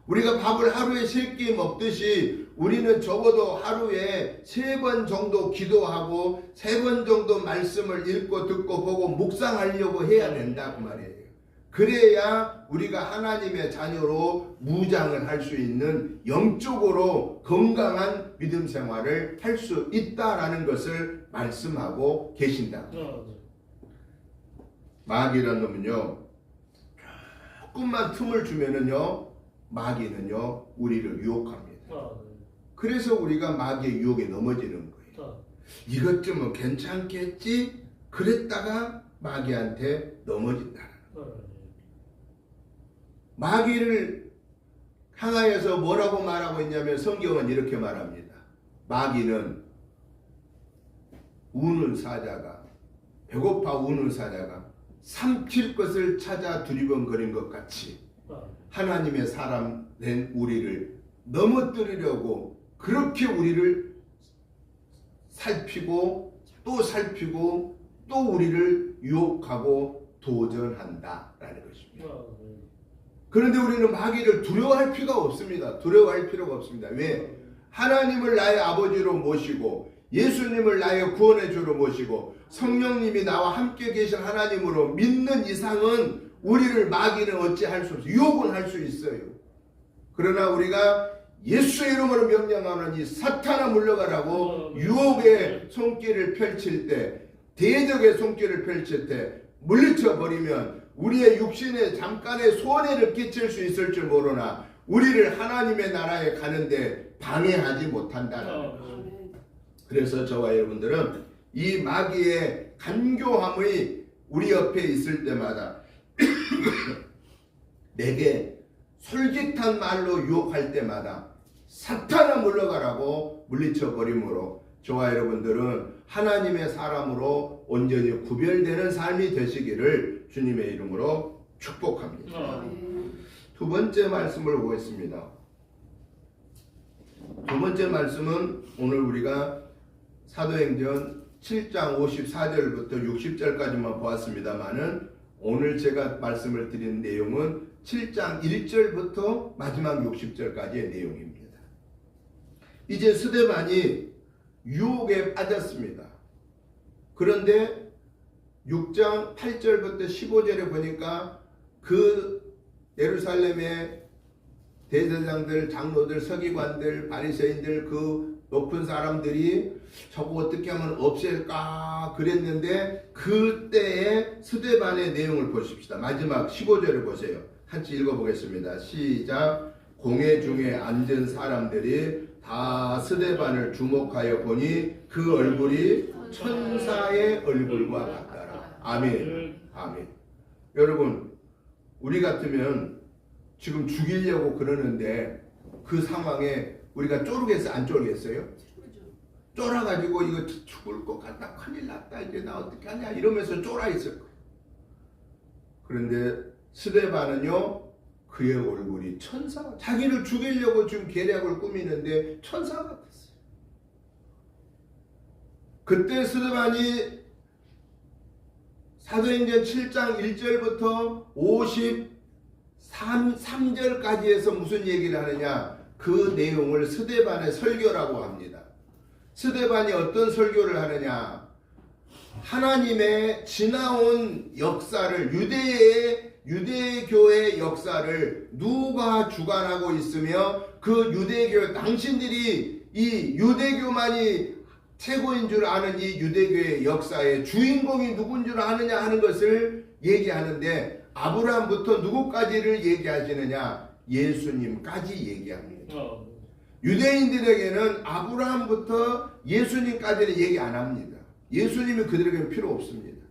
우리가 밥을 하루에 3끼 먹듯이 우리는 적어도 하루에 3번 정도 기도하고 3번 정도 말씀을 읽고 듣고 보고 묵상하려고 해야 된다 그 말이에요. 그래야 우리가 하나님의 자녀로 무장을 할 수 있는 영적으로 건강한 믿음 생활을 할 수 있다라는 것을 말씀하고 계신다. 마귀라는 놈은요, 조금만 틈을 주면은요, 마귀는요 우리를 유혹합니다. 그래서 우리가 마귀의 유혹에 넘어지는 거예요. 이것 좀 괜찮겠지? 그랬다가 마귀한테 넘어진다. 마귀를 향하여서 뭐라고 말하고 있냐면 성경은 이렇게 말합니다. 마귀는 우는 사자가, 배고파 우는 사자가 삼킬 것을 찾아 두리번거린 것 같이 하나님의 사람 된 우리를 넘어뜨리려고 그렇게 우리를 살피고 또 우리를 유혹하고 도전한다라는 것입니다. 그런데 우리는 마귀를 두려워할 필요가 없습니다. 왜? 하나님을 나의 아버지로 모시고 예수님을 나의 구원의 주로 모시고 성령님이 나와 함께 계신 하나님으로 믿는 이상은 우리를 마귀는 어찌할 수 없어요. 유혹은 할 수 있어요. 그러나 우리가 예수의 이름으로 명령하노니 사탄아 물러가라고 유혹의 손길을 펼칠 때, 대적의 손길을 펼칠 때 물리쳐 버리면 우리의 육신에 잠깐의 손해를 끼칠 수 있을 줄 모르나 우리를 하나님의 나라에 가는데 방해하지 못한다. 그래서 저와 여러분들은 이 마귀의 간교함의 우리 옆에 있을 때마다 내게 솔깃한 말로 유혹할 때마다 사탄아 물러가라고 물리쳐 버림으로 저와 여러분들은 하나님의 사람으로 온전히 구별되는 삶이 되시기를 주님의 이름으로 축복합니다. 두 번째 말씀을 보겠습니다. 두 번째 말씀은 오늘 우리가 사도행전 7장 54절부터 60절까지만 보았습니다만은 오늘 제가 말씀을 드린 내용은 7장 1절부터 마지막 60절까지의 내용입니다. 이제 스데반이 유혹에 빠졌습니다. 그런데 6장 8절부터 15절에 보니까 그 예루살렘의 대제사장들, 장로들, 서기관들, 바리새인들 그 높은 사람들이 저거 어떻게 하면 없앨까 그랬는데 그때의 스데반의 내용을 보십시다. 마지막 15절을 보세요. 같이 읽어보겠습니다. 시작. 공회 중에 앉은 사람들이 다 스데반을 주목하여 보니 그 얼굴이 천사의 얼굴과 같더라. 아멘. 아멘. 여러분, 우리 같으면 지금 죽이려고 그러는데 그 상황에 우리가 쪼르겠어요? 안 쪼르겠어요? 쫄아가지고 이거 죽을 것 같다, 큰일 났다, 이제 나 어떻게 하냐 이러면서 쫄아 있을 거예요. 그런데 스데반은요, 그의 얼굴이 천사, 자기를 죽이려고 지금 계략을 꾸미는데 천사 같았어요. 그때 스데반이 사도행전 7장 1절부터 53절까지 해서 무슨 얘기를 하느냐, 그 내용을 스데반의 설교라고 합니다. 스데반이 어떤 설교를 하느냐, 하나님의 지나온 역사를, 유대교의 역사를 누가 주관하고 있으며 그 유대교, 당신들이 이 유대교만이 최고인 줄 아는 이 유대교의 역사의 주인공이 누군 줄 아느냐 하는 것을 얘기하는데, 아브라함부터 누구까지를 얘기하시느냐, 예수님까지 얘기합니다. 유대인들에게는 아브라함부터 예수님까지는 얘기 안 합니다. 예수님이 그들에게는 필요 없습니다.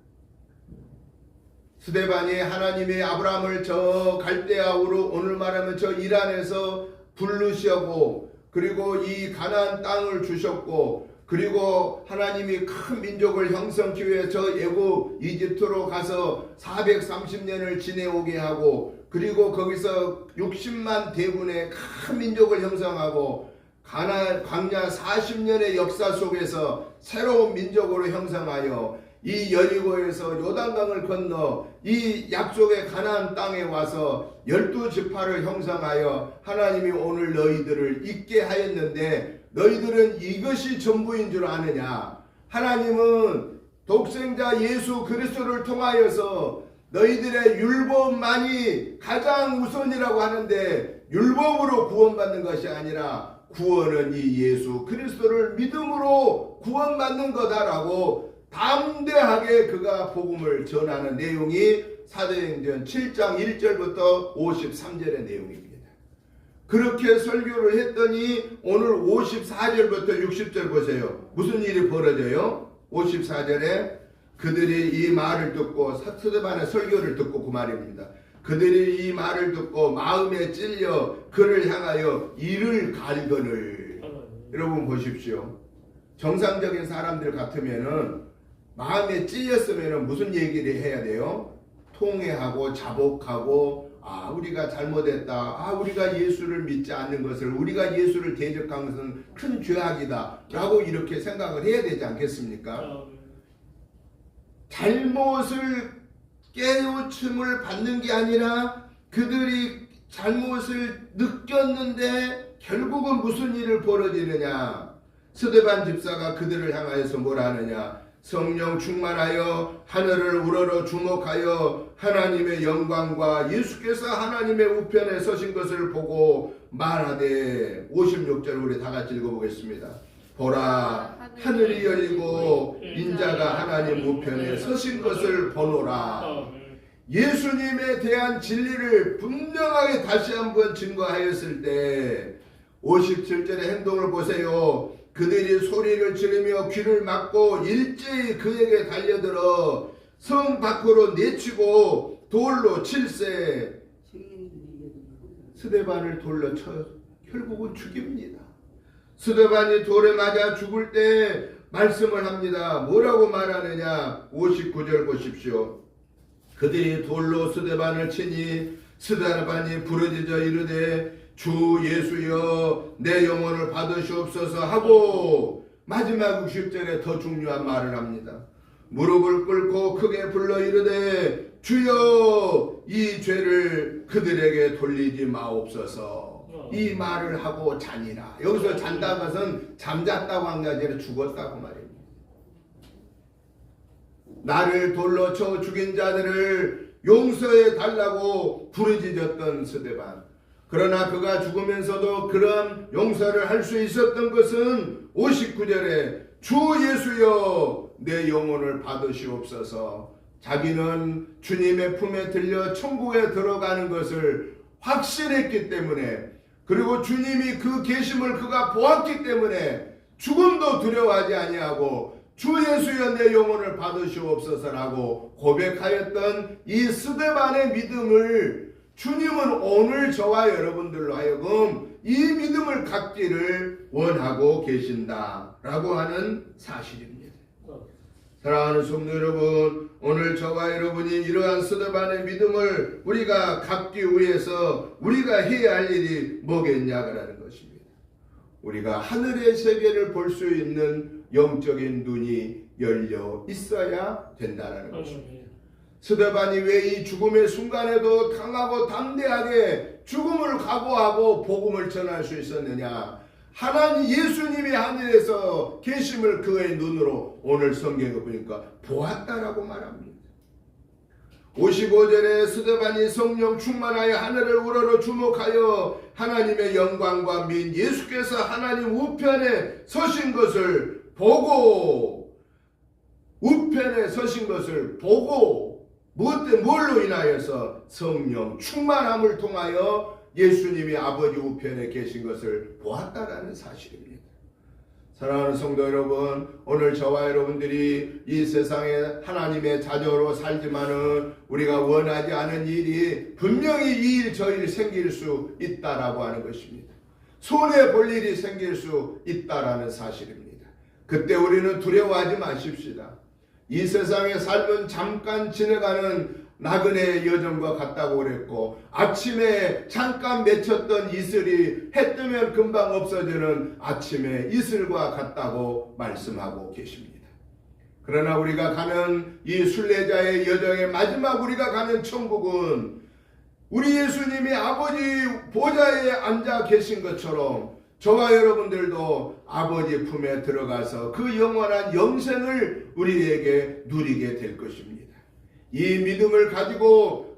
스데반이 하나님의 아브라함을 저 갈대아우로, 오늘 말하면 저 이란에서 부르시고, 그리고 이 가나안 땅을 주셨고, 그리고 하나님이 큰 민족을 형성하기 위해 저 애굽 이집트로 가서 430년을 지내오게 하고, 그리고 거기서 60만 대군의 큰 민족을 형성하고, 광야 40년의 역사 속에서 새로운 민족으로 형성하여 이 여리고에서 요단강을 건너 이 약속의 가나안 땅에 와서 12지파를 형성하여 하나님이 오늘 너희들을 있게 하였는데, 너희들은 이것이 전부인 줄 아느냐? 하나님은 독생자 예수 그리스도를 통하여서 너희들의 율법만이 가장 우선이라고 하는데, 율법으로 구원받는 것이 아니라 구원은 이 예수 그리스도를 믿음으로 구원받는 거다라고 담대하게 그가 복음을 전하는 내용이 사도행전 7장 1절부터 53절의 내용입니다. 그렇게 설교를 했더니 오늘 54절부터 60절 보세요. 무슨 일이 벌어져요? 54절에 그들이 이 말을 듣고, 스데반의 설교를 듣고, 그 말입니다. 그들이 이 말을 듣고 마음에 찔려 그를 향하여 이를 갈거늘. 여러분 보십시오. 정상적인 사람들 같으면은 마음에 찔렸으면은 무슨 얘기를 해야 돼요? 통회하고 자복하고, 우리가 잘못했다, 우리가 예수를 믿지 않는 것을, 우리가 예수를 대적한 것은 큰 죄악이다 라고 이렇게 생각을 해야 되지 않겠습니까? 잘못을 깨우침을 받는 게 아니라 그들이 잘못을 느꼈는데 결국은 무슨 일을 벌어지느냐, 스데반 집사가 그들을 향하여서 뭐라 하느냐, 성령 충만하여 하늘을 우러러 주목하여 하나님의 영광과 예수께서 하나님의 우편에 서신 것을 보고 말하되 56절 우리 다 같이 읽어보겠습니다. 보라 하늘이 열리고 인자가 하나님 우편에 서신 것을 보노라. 예수님에 대한 진리를 분명하게 다시 한번 증거하였을 때 57절의 행동을 보세요. 그들이 소리를 지르며 귀를 막고 일제히 그에게 달려들어 성 밖으로 내치고 돌로 칠세. 스데반을 돌로 쳐 결국은 죽입니다. 스데반이 돌에 맞아 죽을 때 말씀을 합니다. 뭐라고 말하느냐? 59절 보십시오. 그들이 돌로 스데반을 치니 스데반이 부르짖어 이르되 주 예수여 내 영혼을 받으시옵소서 하고 마지막 60절에 더 중요한 말을 합니다. 무릎을 꿇고 크게 불러 이르되 주여 이 죄를 그들에게 돌리지 마옵소서. 이 말을 하고 자니라. 여기서 잔다는 것은 잠잤다고 한 게 아니라 죽었다고 말입니다. 나를 돌로 쳐 죽인 자들을 용서해 달라고 부르짖었던 스데반. 그러나 그가 죽으면서도 그런 용서를 할 수 있었던 것은 59절에 주 예수여 내 영혼을 받으시옵소서. 자기는 주님의 품에 들려 천국에 들어가는 것을 확신했기 때문에, 그리고 주님이 그 계심을 그가 보았기 때문에 죽음도 두려워하지 아니하고 주 예수여 내 영혼을 받으시옵소서라고 고백하였던 이 스데반의 믿음을 주님은 오늘 저와 여러분들로 하여금 이 믿음을 갖기를 원하고 계신다라고 하는 사실입니다. 사랑하는 성도 여러분, 오늘 저와 여러분이 이러한 스데반의 믿음을 우리가 갖기 위해서 우리가 해야 할 일이 뭐겠냐라는 것입니다. 우리가 하늘의 세계를 볼 수 있는 영적인 눈이 열려 있어야 된다는 것입니다. 스데반이 왜 이 죽음의 순간에도 강하고 담대하게 죽음을 각오하고 복음을 전할 수 있었느냐? 하나님 예수님이 하늘에서 계심을 그의 눈으로 오늘 성경에 보니까 보았다라고 말합니다. 55절에 스데반이 성령 충만하여 하늘을 우러러 주목하여 하나님의 영광과 및 예수께서 하나님 우편에 서신 것을 보고, 우편에 서신 것을 보고, 뭘로 인하여서 성령 충만함을 통하여 예수님이 아버지 우편에 계신 것을 보았다라는 사실입니다. 사랑하는 성도 여러분, 오늘 저와 여러분들이 이 세상에 하나님의 자녀로 살지만은 우리가 원하지 않은 일이 분명히 이 일 저 일 생길 수 있다라고 하는 것입니다. 손해 볼 일이 생길 수 있다라는 사실입니다. 그때 우리는 두려워하지 마십시다. 이 세상의 삶은 잠깐 지나가는 나그네의 여정과 같다고 그랬고, 아침에 잠깐 맺혔던 이슬이 해 뜨면 금방 없어지는 아침의 이슬과 같다고 말씀하고 계십니다. 그러나 우리가 가는 이 순례자의 여정의 마지막 우리가 가는 천국은 우리 예수님이 아버지 보좌에 앉아 계신 것처럼 저와 여러분들도 아버지 품에 들어가서 그 영원한 영생을 우리에게 누리게 될 것입니다. 이 믿음을 가지고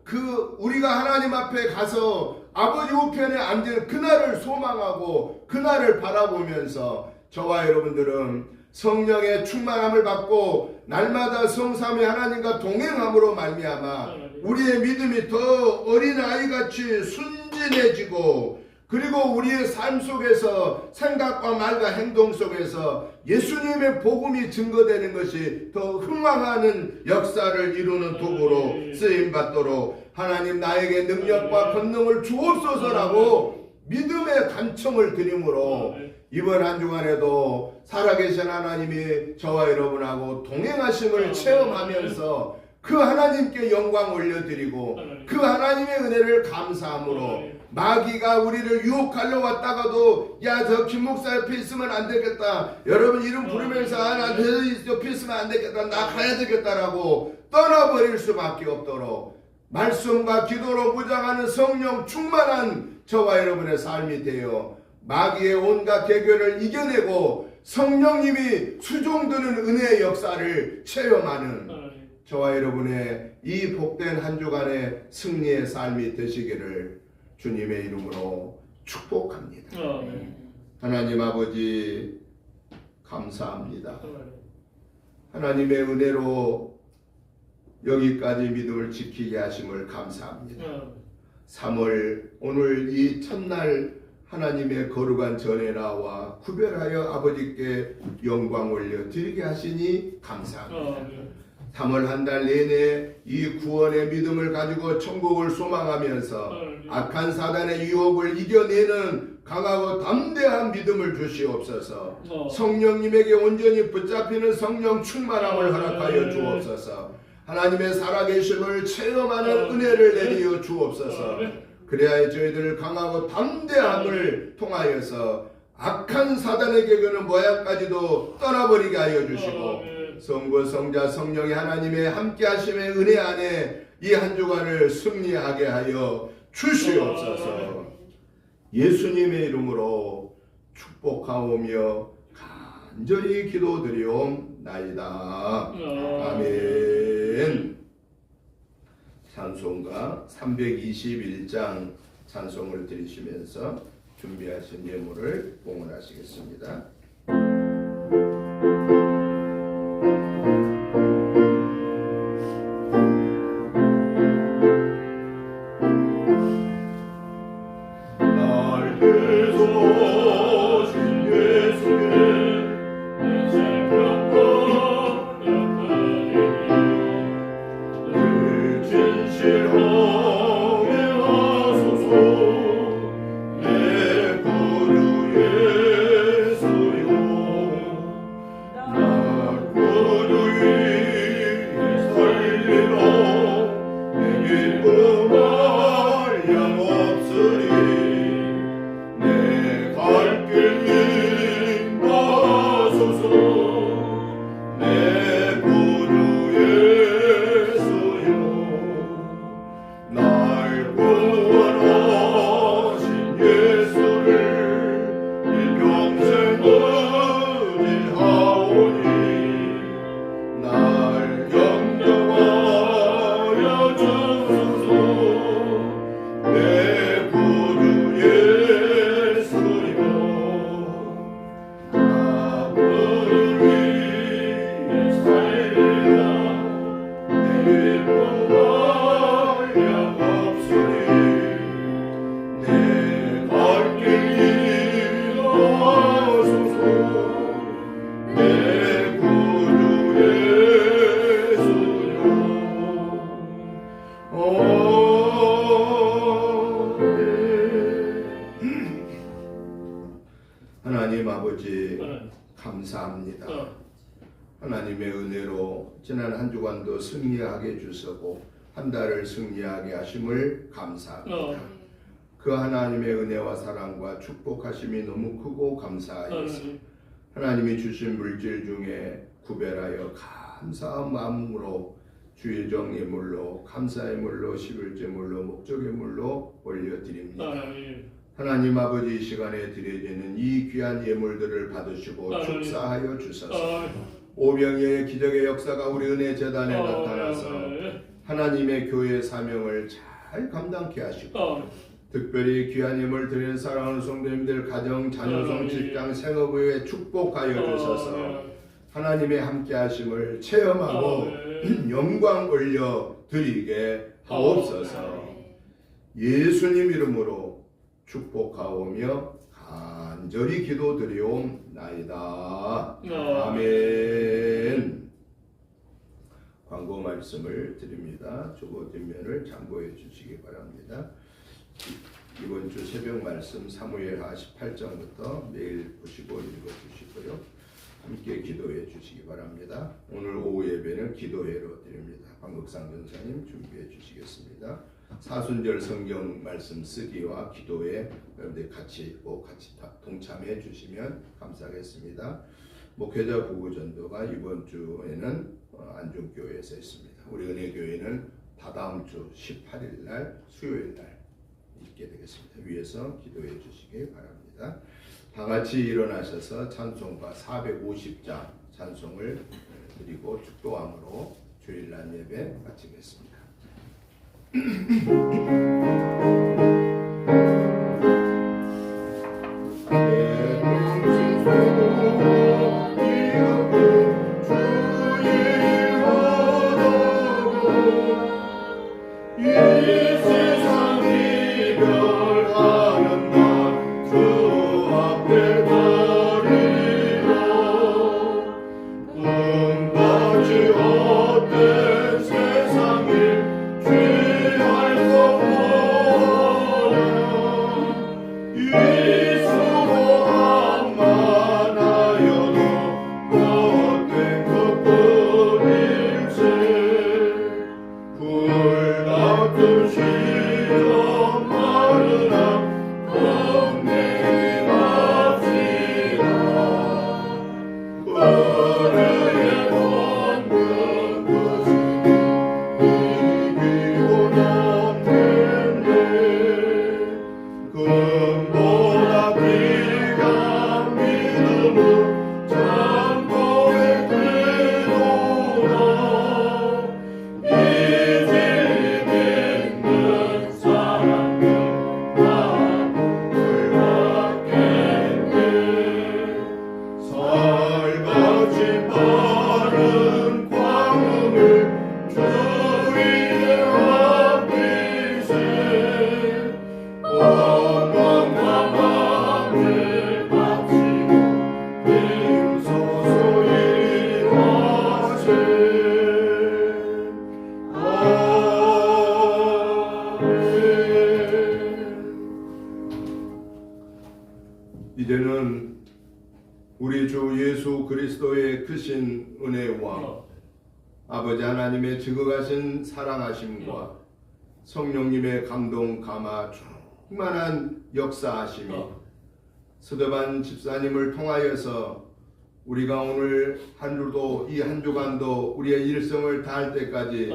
우리가 하나님 앞에 가서 아버지 우편에 앉은 그날을 소망하고 그날을 바라보면서 저와 여러분들은 성령의 충만함을 받고 날마다 성삼위 하나님과 동행함으로 말미암아 우리의 믿음이 더 어린아이같이 순진해지고, 그리고 우리의 삶 속에서 생각과 말과 행동 속에서 예수님의 복음이 증거되는 것이 더 흥왕하는 역사를 이루는 도구로 쓰임받도록 하나님 나에게 능력과 권능을 주옵소서라고 믿음의 간청을 드림으로 이번 한 주간에도 살아계신 하나님이 저와 여러분하고 동행하심을 체험하면서 그 하나님께 영광 올려드리고 그 하나님의 은혜를 감사함으로 마귀가 우리를 유혹하려 왔다가도 야 저 김 목사 옆에 있으면 안 되겠다, 여러분 이름 부르면서 나 옆에 있으면 안 되겠다, 나 가야 되겠다라고 떠나버릴 수밖에 없도록 말씀과 기도로 무장하는 성령 충만한 저와 여러분의 삶이 되어 마귀의 온갖 계교를 이겨내고 성령님이 수종드는 은혜의 역사를 체험하는 하나님. 저와 여러분의 이 복된 한 주간의 승리의 삶이 되시기를 주님의 이름으로 축복합니다. 아멘. 하나님 아버지 감사합니다. 하나님. 하나님의 은혜로 여기까지 믿음을 지키게 하심을 감사합니다. 아멘. 3월 오늘 이 첫날 하나님의 거룩한 전에 나와 구별하여 아버지께 영광 올려 드리게 하시니 감사합니다. 아멘. 3월 한 달 내내 이 구원의 믿음을 가지고 천국을 소망하면서 악한 사단의 유혹을 이겨내는 강하고 담대한 믿음을 주시옵소서. 성령님에게 온전히 붙잡히는 성령 충만함을 허락하여 주옵소서. 하나님의 살아계심을 체험하는 은혜를 내리어 주옵소서. 그래야 저희들 강하고 담대함을 통하여서 악한 사단에게 그는 모양까지도 떠나버리게 하여 주시고 성부 성자 성령의 하나님의 함께하심의 은혜 안에 이 한 주간을 승리하게 하여 주시옵소서. 예수님의 이름으로 축복하오며 간절히 기도드리옵나이다. 아멘. 찬송가 321장 찬송을 드리시면서 준비하신 예물을 봉헌하시겠습니다. 하나님 아버지 감사합니다. 하나님의 은혜로 지난 한 주간도 승리하게 주시고 한 달을 승리하게 하심을 감사합니다. 그 하나님의 은혜와 사랑과 축복하심이 너무 크고 감사하여서 하나님이 주신 물질 중에 구별하여 감사한 마음으로 주의 정 예물로 감사의 물로 11제물로 목적의 물로 올려드립니다. 하나님 아버지 이 시간에 드려지는 이 귀한 예물들을 받으시고 축사하여 주소서. 오병이의 기적의 역사가 우리 은혜 재단에 나타나서 하나님의 교회 사명을 잘 감당케 하시고 특별히 귀한 예물 드리는 사랑하는 성도님들 가정, 자녀성, 직장, 생업에 축복하여 주셔서 하나님의 함께하심을 체험하고 영광 올려 드리게 하옵소서. 예수님 이름으로 축복하오며 간절히 기도드리옵나이다. 아멘. 광고 말씀을 드립니다. 주보 뒷면을 참고해 주시기 바랍니다. 이번 주 새벽 말씀 사무엘하 18장부터 매일 보시고 읽어 주시고요. 함께 기도해 주시기 바랍니다. 오늘 오후 예배는 기도회로 드립니다. 방극상 전사님 준비해 주시겠습니다. 사순절 성경 말씀 쓰기와 기도에 여러분들 같이 동참해 주시면 감사하겠습니다. 목회자 부부전도가 이번 주에는 안중교회에서 있습니다. 우리 은혜교회는 다다음 주 18일 날 수요일 날 있게 되겠습니다. 위에서 기도해 주시기 바랍니다. 다 같이 일어나셔서 찬송가 450장 찬송을 드리고 축도함으로 주일날 예배 마치겠습니다. 이제는 우리 주 예수 그리스도의 크신 은혜와 아버지 하나님의 지극하신 사랑하심과 성령님의 감동 감화 충만한 역사하심이 스데반 집사님을 통하여서 우리가 오늘 한 주도 이 한 주간도 우리의 일성을 다할 때까지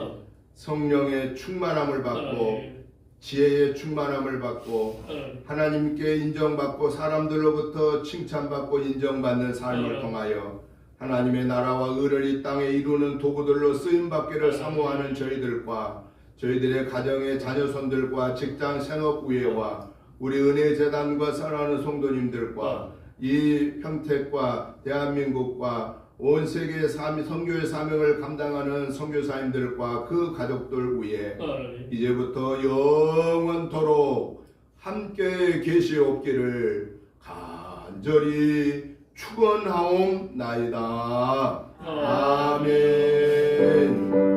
성령의 충만함을 받고 지혜의 충만함을 받고 하나님께 인정받고 사람들로부터 칭찬받고 인정받는 삶을 통하여 하나님의 나라와 의를 이 땅에 이루는 도구들로 쓰임받기를 사모하는 저희들과 저희들의 가정의 자녀손들과 직장 생업 우애와 우리 은혜재단과 사랑하는 성도님들과 이 평택과 대한민국과 온 세계의 선교의 사명을 감당하는 선교사님들과 그 가족들 위해 이제부터 영원토록 함께 계시옵기를 간절히 축원하옵나이다. 아멘.